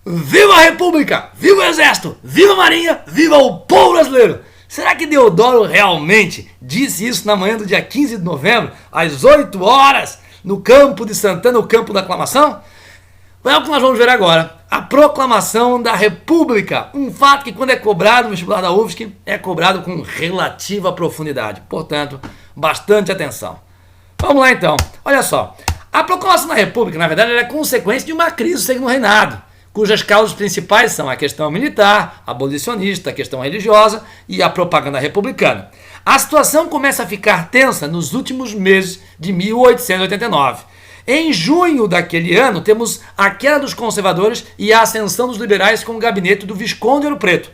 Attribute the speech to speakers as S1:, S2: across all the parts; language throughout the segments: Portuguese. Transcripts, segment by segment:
S1: Viva a República! Viva o Exército! Viva a Marinha! Viva o povo brasileiro! Será que Deodoro realmente disse isso na manhã do dia 15 de novembro, às 8 horas, no campo de Santana, no campo da aclamação? É o que nós vamos ver agora. A proclamação da República. Um fato que, quando é cobrado no vestibular da UFSC, é cobrado com relativa profundidade. Portanto, bastante atenção. Vamos lá então. Olha só. A proclamação da República, na verdade, é consequência de uma crise do Segundo Reinado, cujas causas principais são a questão militar, abolicionista, a questão religiosa e a propaganda republicana. A situação começa a ficar tensa nos últimos meses de 1889. Em junho daquele ano, temos a queda dos conservadores e a ascensão dos liberais com o gabinete do Visconde de Ouro Preto.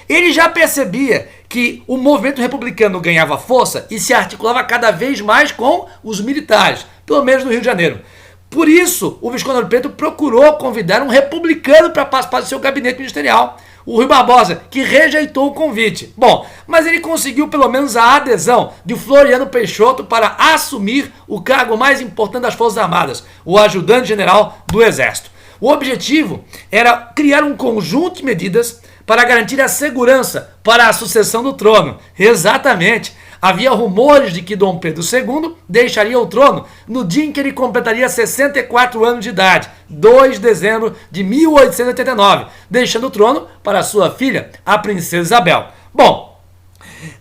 S1: Ele já percebia que o movimento republicano ganhava força e se articulava cada vez mais com os militares, pelo menos no Rio de Janeiro. Por isso, o Visconde de Ouro Preto procurou convidar um republicano para participar do seu gabinete ministerial, o Rui Barbosa, que rejeitou o convite. Bom, mas ele conseguiu pelo menos a adesão de Floriano Peixoto para assumir o cargo mais importante das Forças Armadas, o ajudante-general do Exército. O objetivo era criar um conjunto de medidas para garantir a segurança para a sucessão do trono. Exatamente. Havia rumores de que Dom Pedro II deixaria o trono no dia em que ele completaria 64 anos de idade, 2 de dezembro de 1889, deixando o trono para sua filha, a princesa Isabel. Bom,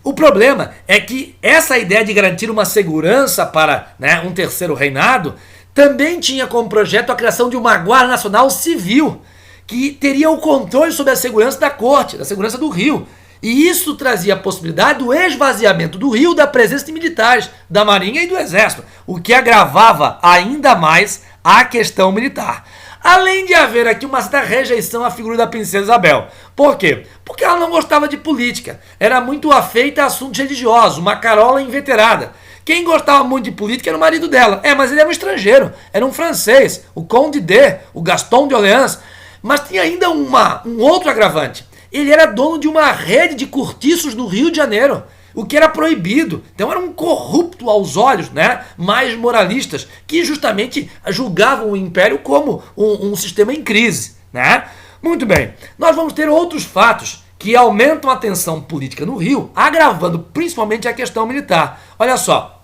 S1: o problema é que essa ideia de garantir uma segurança para um terceiro reinado também tinha como projeto a criação de uma Guarda Nacional Civil, que teria o controle sobre a segurança da corte, da segurança do Rio. E isso trazia a possibilidade do esvaziamento do Rio da presença de militares, da Marinha e do Exército, o que agravava ainda mais a questão militar. Além de haver aqui uma certa rejeição à figura da princesa Isabel. Por quê? Porque ela não gostava de política, era muito afeita a assuntos religiosos, uma carola inveterada. Quem gostava muito de política era o marido dela. Mas ele era um estrangeiro, era um francês, o Conde de, o Gaston de Orleans. Mas tinha ainda um outro agravante. Ele era dono de uma rede de cortiços no Rio de Janeiro, o que era proibido. Então era um corrupto aos olhos, mais moralistas, que justamente julgavam o Império como um sistema em crise. Muito bem, nós vamos ter outros fatos que aumentam a tensão política no Rio, agravando principalmente a questão militar. Olha só,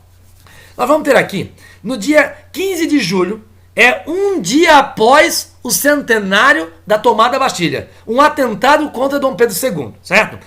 S1: nós vamos ter aqui, no dia 15 de julho, um dia após o centenário da tomada da Bastilha, um atentado contra Dom Pedro II, certo?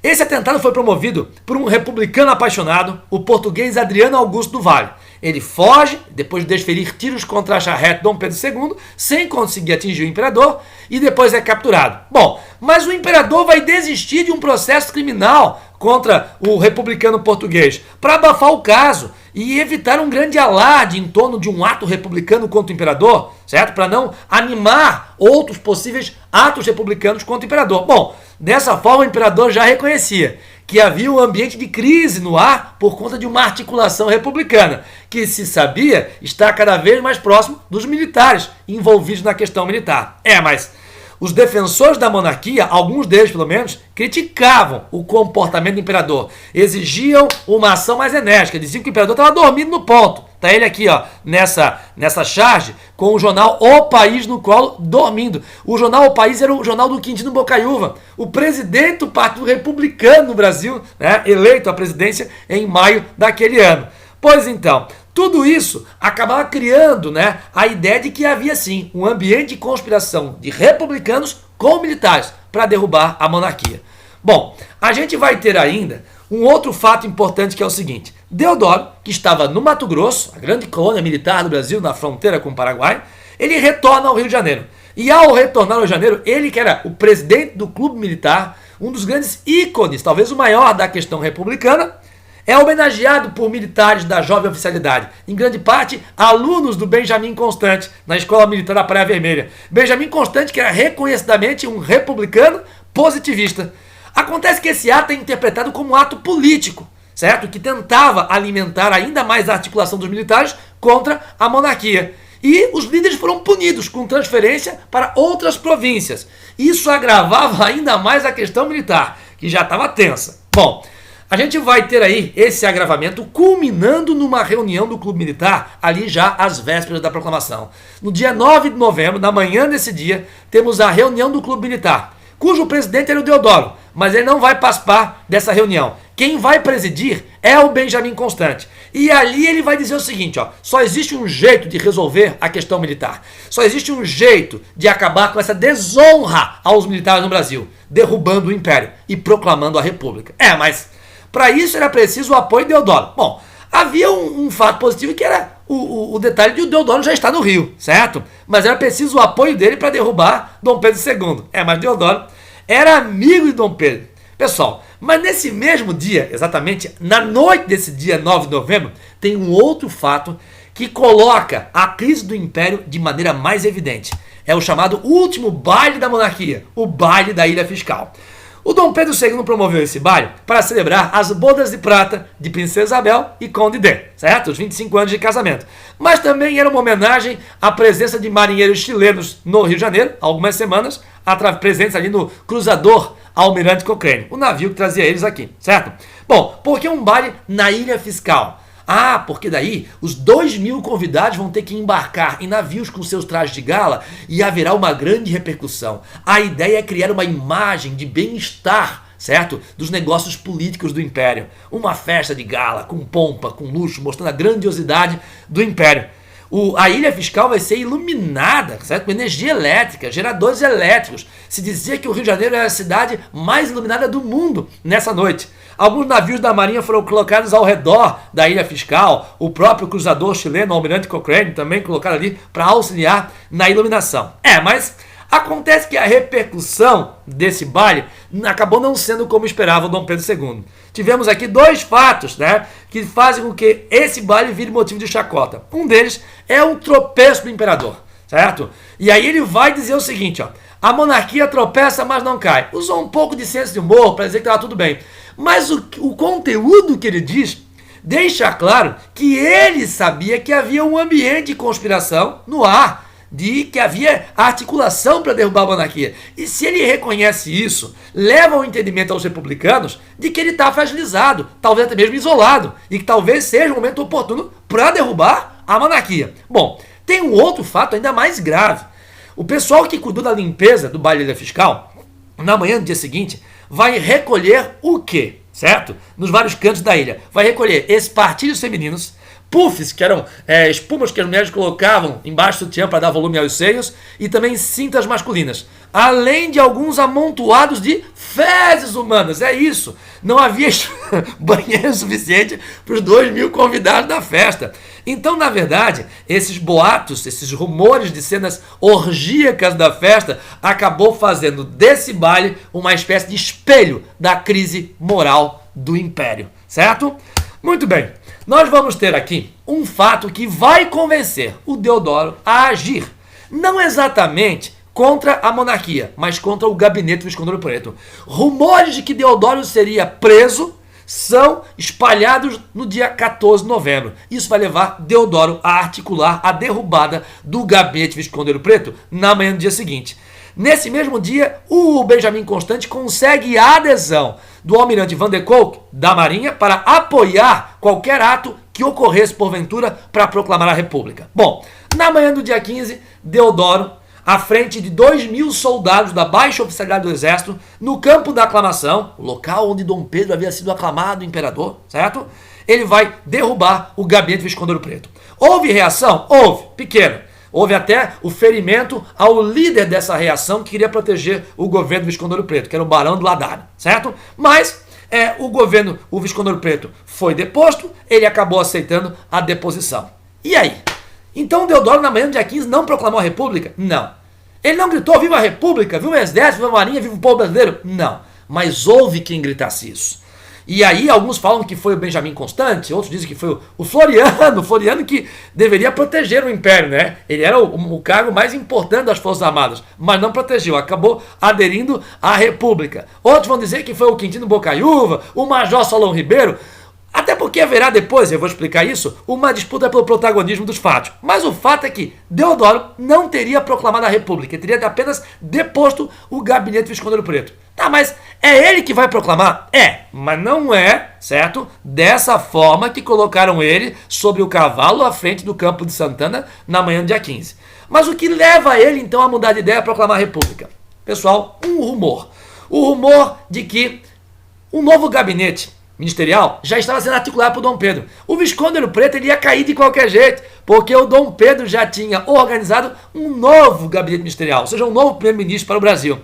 S1: Esse atentado foi promovido por um republicano apaixonado, o português Adriano Augusto do Vale. Ele foge, depois de desferir tiros contra a charrete Dom Pedro II, sem conseguir atingir o imperador, e depois é capturado. Bom, mas o imperador vai desistir de um processo criminal contra o republicano português para abafar o caso e evitar um grande alarde em torno de um ato republicano contra o imperador, certo? Para não animar outros possíveis atos republicanos contra o imperador. Bom, dessa forma o imperador já reconhecia que havia um ambiente de crise no ar por conta de uma articulação republicana, que se sabia está cada vez mais próximo dos militares envolvidos na questão militar. Mas os defensores da monarquia, alguns deles pelo menos, criticavam o comportamento do imperador, exigiam uma ação mais enérgica, diziam que o imperador estava dormindo no ponto. Está ele aqui, nessa charge, com o jornal O País no colo, dormindo. O jornal O País era o jornal do Quintino Bocaiúva, o presidente do Partido Republicano no Brasil, eleito à presidência em maio daquele ano. Pois então, tudo isso acabava criando a ideia de que havia sim um ambiente de conspiração de republicanos com militares para derrubar a monarquia. Bom, a gente vai ter ainda um outro fato importante, que é o seguinte: Deodoro, que estava no Mato Grosso, a grande colônia militar do Brasil na fronteira com o Paraguai, ele retorna ao Rio de Janeiro. E ao retornar ao Rio de Janeiro, ele que era o presidente do clube militar, um dos grandes ícones, talvez o maior da questão republicana, é homenageado por militares da jovem oficialidade, em grande parte alunos do Benjamin Constant, na Escola Militar da Praia Vermelha. Benjamin Constant, que era reconhecidamente um republicano positivista. Acontece que esse ato é interpretado como um ato político, certo? Que tentava alimentar ainda mais a articulação dos militares contra a monarquia. E os líderes foram punidos com transferência para outras províncias. Isso agravava ainda mais a questão militar, que já estava tensa. Bom, A gente vai ter aí esse agravamento culminando numa reunião do Clube Militar, ali já às vésperas da proclamação. No dia 9 de novembro, na manhã desse dia, temos a reunião do Clube Militar, cujo presidente era o Deodoro, mas ele não vai participar dessa reunião. Quem vai presidir é o Benjamin Constant. E ali ele vai dizer o seguinte, ó, só existe um jeito de resolver a questão militar. Só existe um jeito de acabar com essa desonra aos militares no Brasil, derrubando o Império e proclamando a República. Mas para isso era preciso o apoio de Deodoro. Bom, havia um fato positivo que era o detalhe de o Deodoro já estar no Rio, certo? Mas era preciso o apoio dele para derrubar Dom Pedro II. Mas Deodoro era amigo de Dom Pedro. Pessoal, mas nesse mesmo dia, exatamente na noite desse dia 9 de novembro, tem um outro fato que coloca a crise do Império de maneira mais evidente. É o chamado último baile da monarquia, o baile da Ilha Fiscal. O Dom Pedro II promoveu esse baile para celebrar as bodas de prata de Princesa Isabel e Conde D, certo? Os 25 anos de casamento. Mas também era uma homenagem à presença de marinheiros chilenos no Rio de Janeiro, há algumas semanas, presentes ali no cruzador Almirante Cochrane, o navio que trazia eles aqui, certo? Bom, por que um baile na Ilha Fiscal? Porque daí os 2.000 convidados vão ter que embarcar em navios com seus trajes de gala e haverá uma grande repercussão. A ideia é criar uma imagem de bem-estar, certo? Dos negócios políticos do Império. Uma festa de gala, com pompa, com luxo, mostrando a grandiosidade do Império. A Ilha Fiscal vai ser iluminada, certo? Com energia elétrica, geradores elétricos. Se dizia que o Rio de Janeiro era a cidade mais iluminada do mundo nessa noite. Alguns navios da Marinha foram colocados ao redor da Ilha Fiscal. O próprio cruzador chileno, o Almirante Cochrane, também colocado ali para auxiliar na iluminação. Mas acontece que a repercussão desse baile acabou não sendo como esperava o Dom Pedro II. Tivemos aqui dois fatos, né, que fazem com que esse baile vire motivo de chacota. Um deles é um tropeço do imperador, certo? E aí ele vai dizer o seguinte, ó, a monarquia tropeça, mas não cai. Usou um pouco de senso de humor para dizer que estava tudo bem. Mas o conteúdo que ele diz deixa claro que ele sabia que havia um ambiente de conspiração no ar, de que havia articulação para derrubar a monarquia. E se ele reconhece isso, leva ao entendimento aos republicanos de que ele está fragilizado, talvez até mesmo isolado, e que talvez seja o momento oportuno para derrubar a monarquia. Bom, tem um outro fato ainda mais grave. O pessoal que cuidou da limpeza do baile da Ilha Fiscal, na manhã do dia seguinte, vai recolher o quê? Certo? Nos vários cantos da ilha. Vai recolher espartilhos femininos, puffs, que eram espumas que as mulheres colocavam embaixo do sutiã para dar volume aos seios, e também cintas masculinas. Além de alguns amontoados de fezes humanas. É isso. Não havia banheiro suficiente para os 2.000 convidados da festa. Então, na verdade, esses boatos, esses rumores de cenas orgíacas da festa, acabou fazendo desse baile uma espécie de espelho da crise moral do Império, certo? Muito bem, nós vamos ter aqui um fato que vai convencer o Deodoro a agir, não exatamente contra a monarquia, mas contra o gabinete do Visconde Ouro Preto. Rumores de que Deodoro seria preso são espalhados no dia 14 de novembro. Isso vai levar Deodoro a articular a derrubada do gabinete Visconde Ouro Preto na manhã do dia seguinte. Nesse mesmo dia, o Benjamin Constant consegue a adesão do almirante Van der Kolk, da Marinha, para apoiar qualquer ato que ocorresse porventura para proclamar a República. Bom, na manhã do dia 15, Deodoro, à frente de 2.000 soldados da baixa oficialidade do exército, no campo da aclamação, o local onde Dom Pedro havia sido aclamado imperador, certo? Ele vai derrubar o gabinete Visconde Ouro Preto. Houve reação? Houve, pequena. Houve até o ferimento ao líder dessa reação que queria proteger o governo Visconde Ouro Preto, que era o Barão do Ladário, certo? Mas o Visconde Ouro Preto foi deposto, ele acabou aceitando a deposição. E aí? Então Deodoro, na manhã do dia 15, não proclamou a República? Não. Ele não gritou, viva a República, viva o Exército, viva a Marinha, viva o povo brasileiro? Não. Mas houve quem gritasse isso. E aí alguns falam que foi o Benjamin Constant, outros dizem que foi o Floriano que deveria proteger o Império, né? Ele era o cargo mais importante das Forças Armadas, mas não protegeu, acabou aderindo à República. Outros vão dizer que foi o Quintino Bocaiúva, o Major Solon Ribeiro, até porque haverá depois, eu vou explicar isso, uma disputa pelo protagonismo dos fatos. Mas o fato é que Deodoro não teria proclamado a República, teria apenas deposto o gabinete Visconde Ouro Preto. Tá, mas é ele que vai proclamar? É, mas não é, certo? Dessa forma que colocaram ele sobre o cavalo à frente do Campo de Santana na manhã do dia 15. Mas o que leva ele então a mudar de ideia e proclamar a república? Pessoal, um rumor. O rumor de que um novo gabinete ministerial já estava sendo articulado por Dom Pedro. O Visconde Ouro Preto ele ia cair de qualquer jeito, porque o Dom Pedro já tinha organizado um novo gabinete ministerial, ou seja, um novo primeiro-ministro para o Brasil.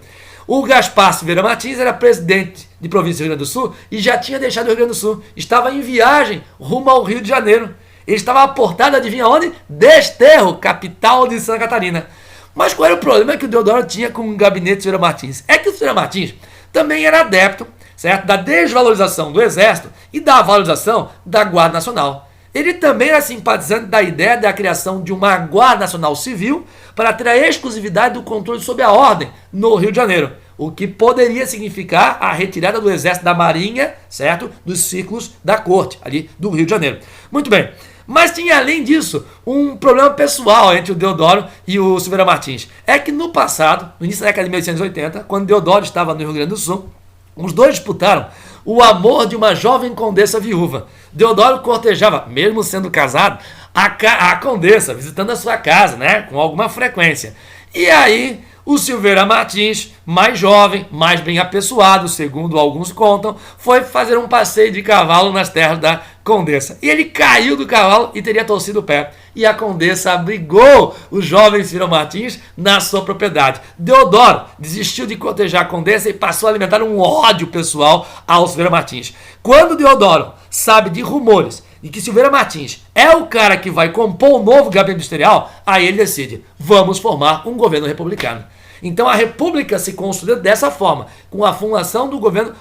S1: O Gaspar Silveira Martins era presidente de província do Rio Grande do Sul e já tinha deixado o Rio Grande do Sul. Estava em viagem rumo ao Rio de Janeiro. Ele estava aportado, adivinha onde? Desterro, capital de Santa Catarina. Mas qual era o problema que o Deodoro tinha com o gabinete de Silveira Martins? É que o Silveira Martins também era adepto, certo, da desvalorização do Exército e da valorização da Guarda Nacional. Ele também era simpatizante da ideia da criação de uma Guarda Nacional Civil para ter a exclusividade do controle sobre a ordem no Rio de Janeiro, o que poderia significar a retirada do Exército da Marinha, certo, dos círculos da corte, ali do Rio de Janeiro. Muito bem, mas tinha além disso um problema pessoal entre o Deodoro e o Silveira Martins. É que no passado, no início da década de 1880, quando Deodoro estava no Rio Grande do Sul, os dois disputaram o amor de uma jovem condessa viúva. Deodoro cortejava, mesmo sendo casado, a condessa, visitando a sua casa, né, com alguma frequência. E aí, o Silveira Martins, mais jovem, mais bem apessoado, segundo alguns contam, foi fazer um passeio de cavalo nas terras da condessa. E ele caiu do cavalo e teria torcido o pé. E a condessa abrigou o jovem Silveira Martins na sua propriedade. Deodoro desistiu de cortejar a condessa e passou a alimentar um ódio pessoal ao Silveira Martins. Quando Deodoro sabe de rumores e que Silveira Martins é o cara que vai compor o novo gabinete ministerial, aí ele decide, vamos formar um governo republicano. Então a república se construiu dessa forma, com a formação do governo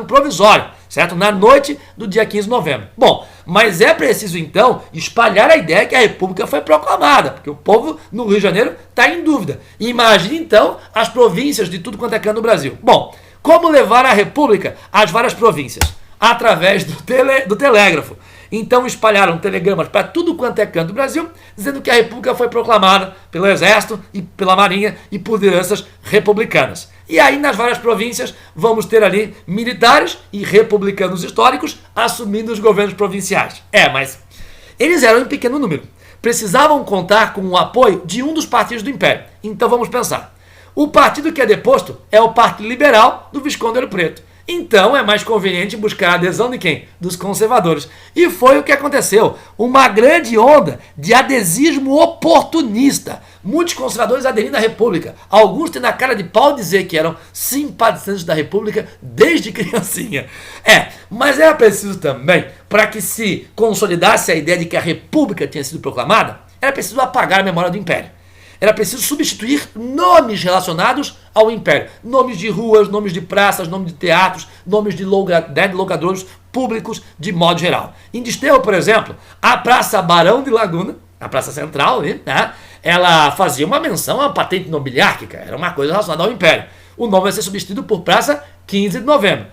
S1: provisório, certo? Na noite do dia 15 de novembro. Bom, mas é preciso então espalhar a ideia que a república foi proclamada, porque o povo no Rio de Janeiro está em dúvida. Imagine então as províncias de tudo quanto é canto do Brasil. Bom, como levar a república às várias províncias? Através do telégrafo. Então espalharam telegramas para tudo quanto é canto do Brasil, dizendo que a república foi proclamada pelo Exército e pela Marinha e por lideranças republicanas. E aí nas várias províncias vamos ter ali militares e republicanos históricos assumindo os governos provinciais. Mas eles eram em pequeno número. Precisavam contar com o apoio de um dos partidos do Império. Então vamos pensar. O partido que é deposto é o Partido Liberal do Visconde Ouro Preto. Então é mais conveniente buscar a adesão de quem? Dos conservadores. E foi o que aconteceu. Uma grande onda de adesismo oportunista. Muitos conservadores aderindo à República. Alguns têm na cara de pau dizer que eram simpatizantes da República desde criancinha. Mas era preciso também, para que se consolidasse a ideia de que a República tinha sido proclamada, era preciso apagar a memória do Império. Era preciso substituir nomes relacionados ao Império. Nomes de ruas, nomes de praças, nomes de teatros, nomes de logradouros públicos de modo geral. Em Desterro, por exemplo, a Praça Barão de Laguna, a Praça Central, né, ela fazia uma menção à patente nobiliárquica, era uma coisa relacionada ao Império. O nome vai ser substituído por Praça 15 de Novembro.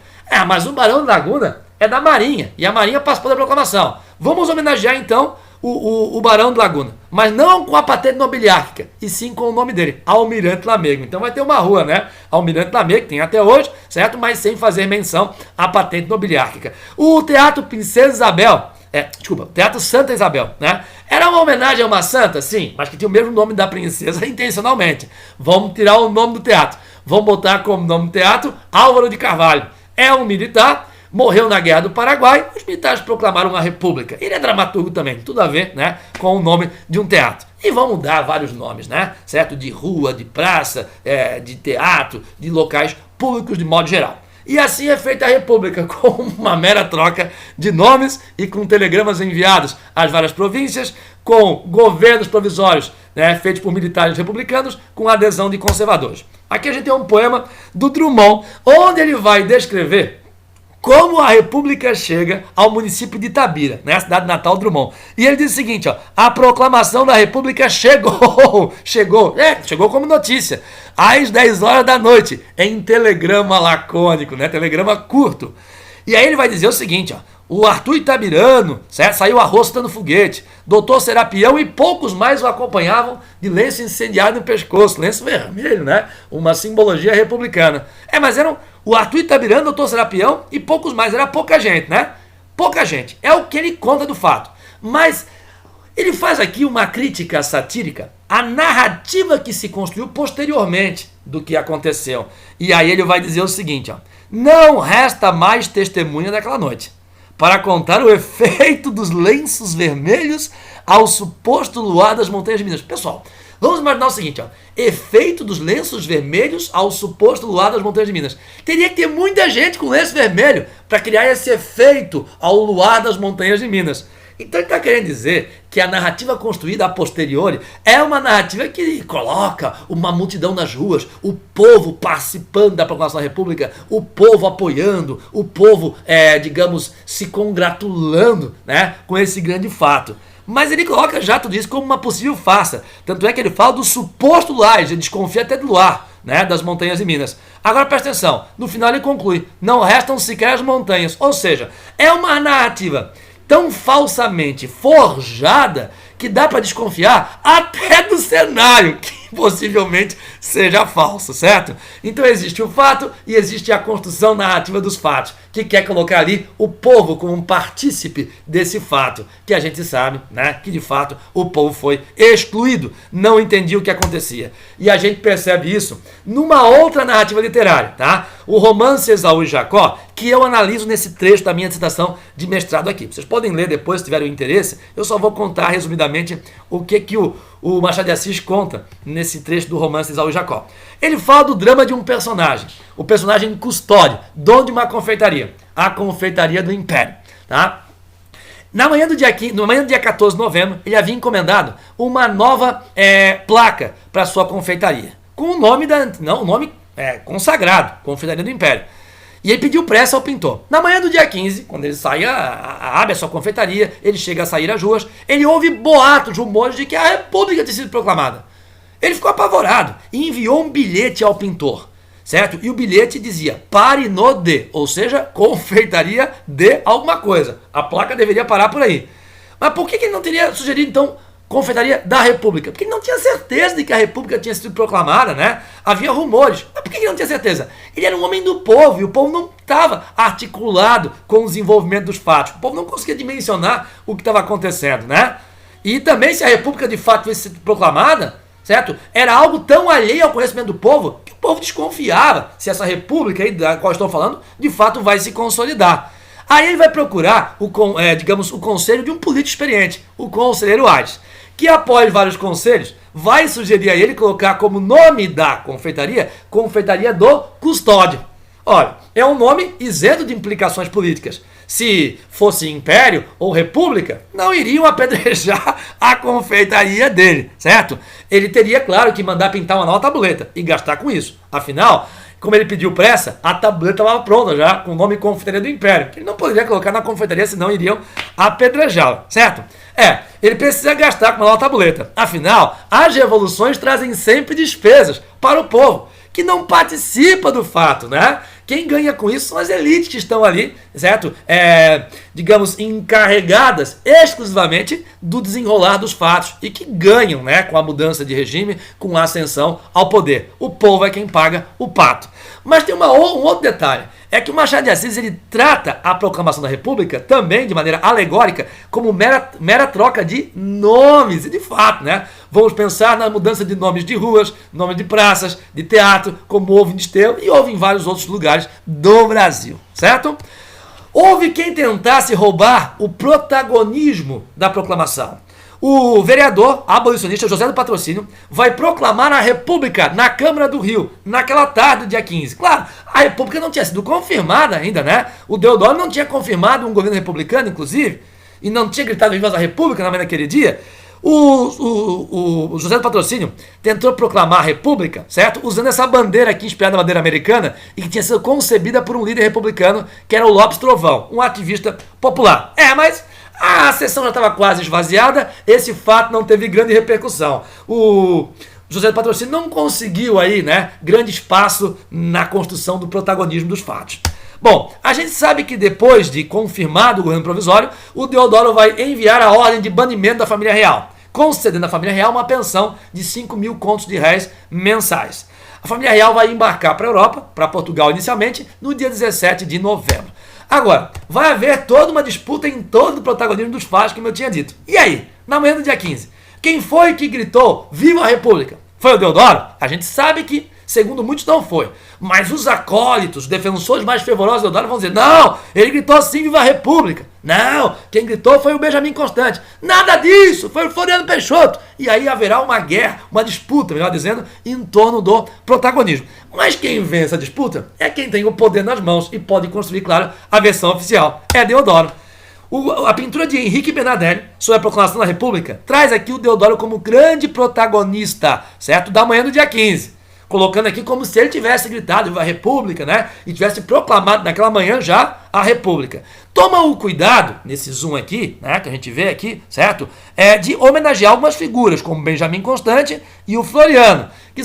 S1: Mas o Barão de Laguna é da Marinha, e a Marinha participou da proclamação. Vamos homenagear então o Barão de Laguna, mas não com a patente nobiliárquica, e sim com o nome dele, Almirante Lamego. Então vai ter uma rua, né? Almirante Lamego, que tem até hoje, certo? Mas sem fazer menção à patente nobiliárquica. O Teatro Princesa Isabel, Teatro Santa Isabel, né? Era uma homenagem a uma santa, sim, mas que tinha o mesmo nome da princesa intencionalmente. Vamos tirar o nome do teatro. Vamos botar como nome do teatro Álvaro de Carvalho. É um militar, morreu na Guerra do Paraguai, os militares proclamaram a República. Ele é dramaturgo também, tudo a ver, né, com o nome de um teatro. E vamos dar vários nomes, né, certo? De rua, de praça, de teatro, de locais públicos de modo geral. E assim é feita a República, com uma mera troca de nomes e com telegramas enviados às várias províncias, com governos provisórios, né, feitos por militares republicanos, com adesão de conservadores. Aqui a gente tem um poema do Drummond, onde ele vai descrever como a República chega ao município de Itabira, né, a cidade natal do Drummond. E ele diz o seguinte, a proclamação da República chegou como notícia, às 10 horas da noite, em telegrama lacônico, né, telegrama curto. E aí ele vai dizer o seguinte, o Arthur Itabirano, certo? Saiu a rosto dando foguete, Doutor Serapião e poucos mais o acompanhavam de lenço incendiário no pescoço, lenço vermelho, né? Uma simbologia republicana. Mas eram o Arthur Itabirano, Doutor Serapião e poucos mais, era pouca gente, né? Pouca gente, é o que ele conta do fato. Mas ele faz aqui uma crítica satírica à narrativa que se construiu posteriormente do que aconteceu. E aí ele vai dizer o seguinte, ó: não resta mais testemunha daquela noite para contar o efeito dos lenços vermelhos ao suposto luar das montanhas de Minas. Pessoal, vamos imaginar o seguinte, ó: efeito dos lenços vermelhos ao suposto luar das montanhas de Minas. Teria que ter muita gente com lenço vermelho para criar esse efeito ao luar das montanhas de Minas. Então ele está querendo dizer que a narrativa construída a posteriori é uma narrativa que coloca uma multidão nas ruas, o povo participando da proclamação da República, o povo apoiando, o povo, digamos, se congratulando, né, com esse grande fato. Mas ele coloca já tudo isso como uma possível farsa. Tanto é que ele fala do suposto luar, ele desconfia até do luar, né, das montanhas de Minas. Agora presta atenção, no final ele conclui: não restam sequer as montanhas. Ou seja, é uma narrativa tão falsamente forjada que dá para desconfiar até do cenário, que possivelmente seja falso, certo? Então existe o fato e existe a construção narrativa dos fatos, que quer colocar ali o povo como um partícipe desse fato, que a gente sabe, né, que de fato o povo foi excluído, não entendia o que acontecia. E a gente percebe isso numa outra narrativa literária, tá? O romance Esaú e Jacó, que eu analiso nesse trecho da minha dissertação de mestrado aqui. Vocês podem ler depois, se tiverem interesse. Eu só vou contar resumidamente o que o Machado de Assis conta nesse trecho do romance Esaú e Jacó. Ele fala do drama de um personagem, o personagem Custódio, dono de uma confeitaria, a confeitaria do Império, tá? Na manhã do dia 14 de novembro, ele havia encomendado uma nova placa para sua confeitaria, com o nome consagrado, Confeitaria do Império. E ele pediu pressa ao pintor. Na manhã do dia 15, quando ele sai, abre a sua confeitaria, ele chega a sair às ruas, ele ouve boatos, rumores de que a República tinha sido proclamada. Ele ficou apavorado e enviou um bilhete ao pintor, certo? E o bilhete dizia: pare no de, ou seja, confeitaria de alguma coisa. A placa deveria parar por aí. Mas por que ele não teria sugerido, então, Confeitaria da República? Porque ele não tinha certeza de que a República tinha sido proclamada, né? Havia rumores. Mas por que ele não tinha certeza? Ele era um homem do povo e o povo não estava articulado com o desenvolvimento dos fatos. O povo não conseguia dimensionar o que estava acontecendo, né? E também, se a República de fato tivesse sido proclamada, certo? Era algo tão alheio ao conhecimento do povo que o povo desconfiava se essa República aí da qual estou falando de fato vai se consolidar. Aí ele vai procurar o conselho de um político experiente, o conselheiro Aires, que após vários conselhos, vai sugerir a ele colocar como nome da confeitaria, Confeitaria do Custódio. Olha, é um nome isento de implicações políticas. Se fosse Império ou República, não iriam apedrejar a confeitaria dele, certo? Ele teria, claro, que mandar pintar uma nova tabuleta e gastar com isso. Afinal, como ele pediu pressa, a tabuleta estava pronta já, com o nome Confeitaria do Império, que ele não poderia colocar na confeitaria, senão iriam apedrejá-la, certo? Ele precisa gastar com uma nova tabuleta. Afinal, as revoluções trazem sempre despesas para o povo, que não participa do fato, né? Quem ganha com isso são as elites que estão ali, certo? Encarregadas exclusivamente do desenrolar dos fatos e que ganham, né, com a mudança de regime, com a ascensão ao poder. O povo é quem paga o pato. Mas tem um outro detalhe, é que o Machado de Assis ele trata a proclamação da República também de maneira alegórica como mera troca de nomes, e de fato, né? Vamos pensar na mudança de nomes de ruas, nomes de praças, de teatro, como houve em Desterro e houve em vários outros lugares do Brasil, certo? Houve quem tentasse roubar o protagonismo da proclamação. O vereador abolicionista José do Patrocínio vai proclamar a República na Câmara do Rio, naquela tarde do dia 15. Claro, a República não tinha sido confirmada ainda, né? O Deodoro não tinha confirmado um governo republicano, inclusive, e não tinha gritado "Viva a República" naquele dia. O José do Patrocínio tentou proclamar a República, certo? Usando essa bandeira aqui, inspirada na bandeira americana, e que tinha sido concebida por um líder republicano, que era o Lopes Trovão, um ativista popular. Mas a sessão já estava quase esvaziada, esse fato não teve grande repercussão. O José do Patrocínio não conseguiu aí, né, grande espaço na construção do protagonismo dos fatos. Bom, a gente sabe que depois de confirmado o governo provisório, o Deodoro vai enviar a ordem de banimento da família real, concedendo à família real uma pensão de 5 mil contos de réis mensais. A família real vai embarcar para a Europa, para Portugal inicialmente, no dia 17 de novembro. Agora, vai haver toda uma disputa em torno do protagonismo dos fatos, como eu tinha dito. E aí, na manhã do dia 15, quem foi que gritou Viva a República? Foi o Deodoro? A gente sabe que, segundo muitos, não foi. Mas os acólitos, os defensores mais fervorosos do Deodoro vão dizer, não, ele gritou sim, Viva a República. Não, quem gritou foi o Benjamin Constant. Nada disso, foi o Floriano Peixoto. E aí haverá uma guerra, uma disputa, melhor dizendo, em torno do protagonismo. Mas quem vence a disputa é quem tem o poder nas mãos e pode construir, claro, a versão oficial. É Deodoro. A pintura de Henrique Bernadelli sobre a proclamação da República traz aqui o Deodoro como grande protagonista, certo? Da manhã do dia 15. Colocando aqui como se ele tivesse gritado Viva a República, né? E tivesse proclamado naquela manhã já a República. Toma o cuidado, nesse zoom aqui, né? Que a gente vê aqui, certo? De homenagear algumas figuras, como Benjamin Constant e o Floriano, que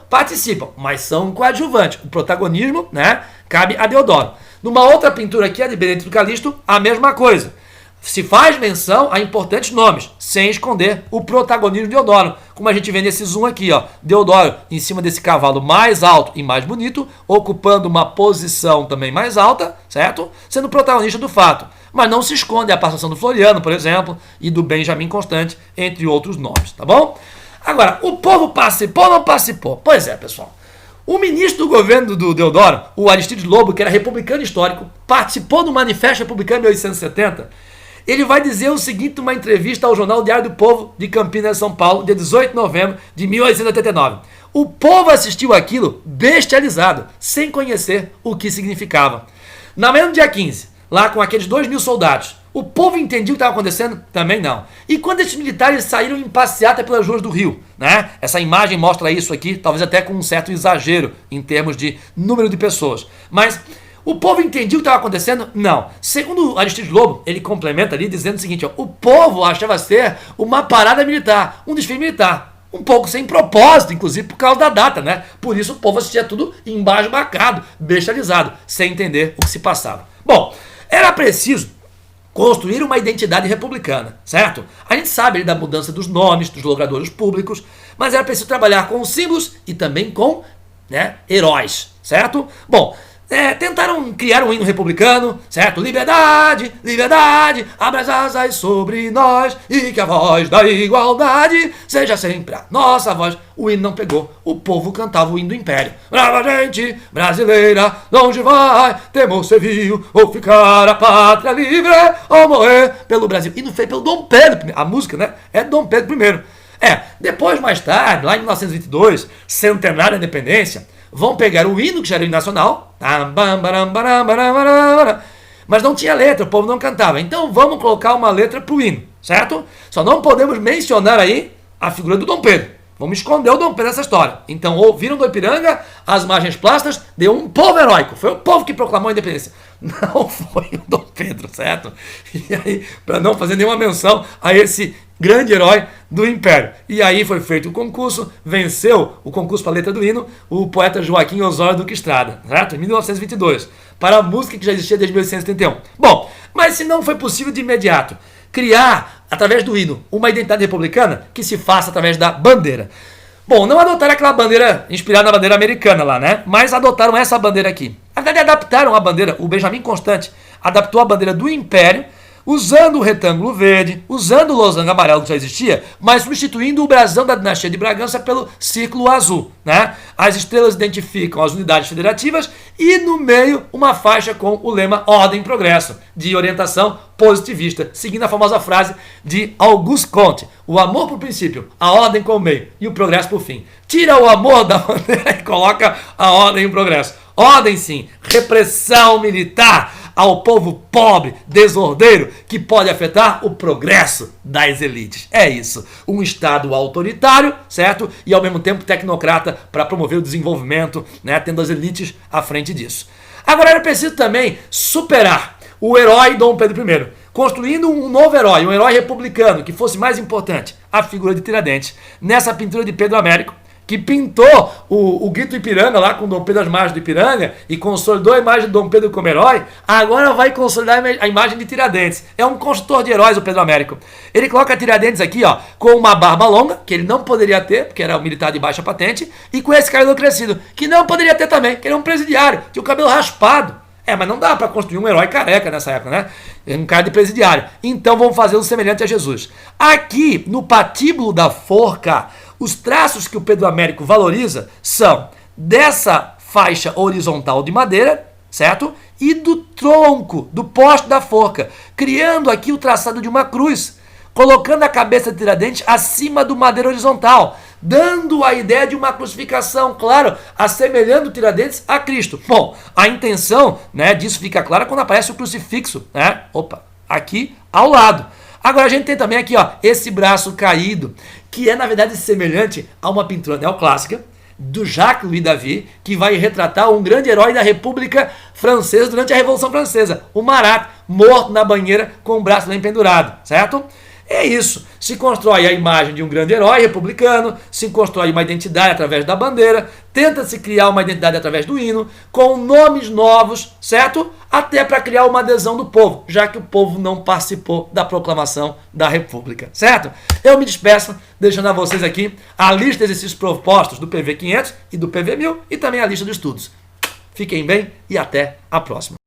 S1: participam, mas são coadjuvantes. O protagonismo, né? Cabe a Deodoro. Numa outra pintura aqui, a de Benedito Calixto, a mesma coisa. Se faz menção a importantes nomes, sem esconder o protagonismo de Deodoro, como a gente vê nesse zoom aqui, ó. Deodoro em cima desse cavalo mais alto e mais bonito, ocupando uma posição também mais alta, certo? Sendo protagonista do fato. Mas não se esconde a participação do Floriano, por exemplo, e do Benjamin Constant, entre outros nomes, tá bom? Agora, o povo participou ou não participou? Pois é, pessoal. O ministro do governo do Deodoro, o Aristides Lobo, que era republicano histórico, participou do Manifesto Republicano em 1870. Ele vai dizer o seguinte numa entrevista ao jornal Diário do Povo de Campinas, São Paulo, dia 18 de novembro de 1889. O povo assistiu aquilo bestializado, sem conhecer o que significava. Na manhã do dia 15, lá com aqueles 2.000 soldados, o povo entendia o que estava acontecendo? Também não. E quando esses militares saíram em passeata pelas ruas do Rio, né? Essa imagem mostra isso aqui, talvez até com um certo exagero em termos de número de pessoas. Mas o povo entendia o que estava acontecendo? Não. Segundo Aristides Lobo, ele complementa ali dizendo o seguinte, ó, o povo achava ser uma parada militar, um desfile militar. Um pouco sem propósito, inclusive por causa da data, né? Por isso o povo assistia tudo embasbacado, bestializado, sem entender o que se passava. Bom, era preciso construir uma identidade republicana, certo? A gente sabe da mudança dos nomes, dos logradouros públicos, mas era preciso trabalhar com símbolos e também com, né, heróis, certo? Bom, tentaram criar um hino republicano, certo? Liberdade, liberdade, abra as asas sobre nós e que a voz da igualdade seja sempre a nossa voz. O hino não pegou, o povo cantava o hino do Império. Brava gente brasileira, longe vai, temor servil, ou ficar a pátria livre, ou morrer pelo Brasil. E não foi pelo Dom Pedro, a música, né? É Dom Pedro I. Depois, mais tarde, lá em 1922, centenário da independência, vão pegar o hino, que já era o hino nacional, mas não tinha letra, o povo não cantava. Então vamos colocar uma letra pro hino, certo? Só não podemos mencionar aí a figura do Dom Pedro. Vamos esconder o Dom Pedro nessa história. Então ouviram do Ipiranga, as margens plásticas, deu um povo heróico. Foi o povo que proclamou a independência. Não foi o Dom Pedro, certo? E aí, para não fazer nenhuma menção a esse grande herói do Império. E aí foi feito o concurso, venceu o concurso para a letra do hino o poeta Joaquim Osório Duque Estrada, certo? Em 1922, para a música que já existia desde 1871. Bom, mas se não foi possível de imediato criar, através do hino, uma identidade republicana, que se faça através da bandeira. Bom, não adotaram aquela bandeira inspirada na bandeira americana lá, né? Mas adotaram essa bandeira aqui. Na verdade, adaptaram a bandeira, o Benjamin Constant adaptou a bandeira do Império, usando o retângulo verde, usando o losango amarelo que já existia, mas substituindo o brasão da dinastia de Bragança pelo círculo azul, né? As estrelas identificam as unidades federativas e no meio uma faixa com o lema Ordem e Progresso, de orientação positivista, seguindo a famosa frase de Auguste Comte: o amor por princípio, a ordem com o meio e o progresso por fim. Tira o amor da bandeira e coloca a ordem e o progresso. Ordem sim, repressão militar ao povo pobre, desordeiro, que pode afetar o progresso das elites. É isso, um Estado autoritário, certo? E ao mesmo tempo tecnocrata para promover o desenvolvimento, né? Tendo as elites à frente disso. Agora era preciso também superar o herói Dom Pedro I, construindo um novo herói, um herói republicano, que fosse mais importante, a figura de Tiradentes, nessa pintura de Pedro Américo, que pintou o Grito Ipiranga lá com Dom Pedro as Margens do Ipiranga e consolidou a imagem de Dom Pedro como herói, agora vai consolidar a imagem de Tiradentes. É um construtor de heróis, o Pedro Américo. Ele coloca Tiradentes aqui, ó, com uma barba longa, que ele não poderia ter, porque era um militar de baixa patente, e com esse cabelo crescido, que não poderia ter também, que ele é um presidiário, tinha o cabelo raspado. Mas não dá para construir um herói careca nessa época, né? Um cara de presidiário. Então vamos fazer um semelhante a Jesus. Aqui, no patíbulo da forca, os traços que o Pedro Américo valoriza são dessa faixa horizontal de madeira, certo? E do tronco, do poste da forca, criando aqui o traçado de uma cruz, colocando a cabeça de Tiradentes acima do madeira horizontal, dando a ideia de uma crucificação, claro, assemelhando Tiradentes a Cristo. Bom, a intenção, né, disso fica clara quando aparece o crucifixo, né? Opa, aqui ao lado. Agora a gente tem também aqui, ó, esse braço caído, que é na verdade semelhante a uma pintura neoclássica do Jacques-Louis David, que vai retratar um grande herói da República Francesa durante a Revolução Francesa, o Marat, morto na banheira com o braço bem pendurado, certo? É isso, se constrói a imagem de um grande herói republicano, se constrói uma identidade através da bandeira, tenta-se criar uma identidade através do hino, com nomes novos, certo? Até para criar uma adesão do povo, já que o povo não participou da proclamação da República, certo? Eu me despeço, deixando a vocês aqui a lista de exercícios propostos do PV 500 e do PV 1000 e também a lista de estudos. Fiquem bem e até a próxima.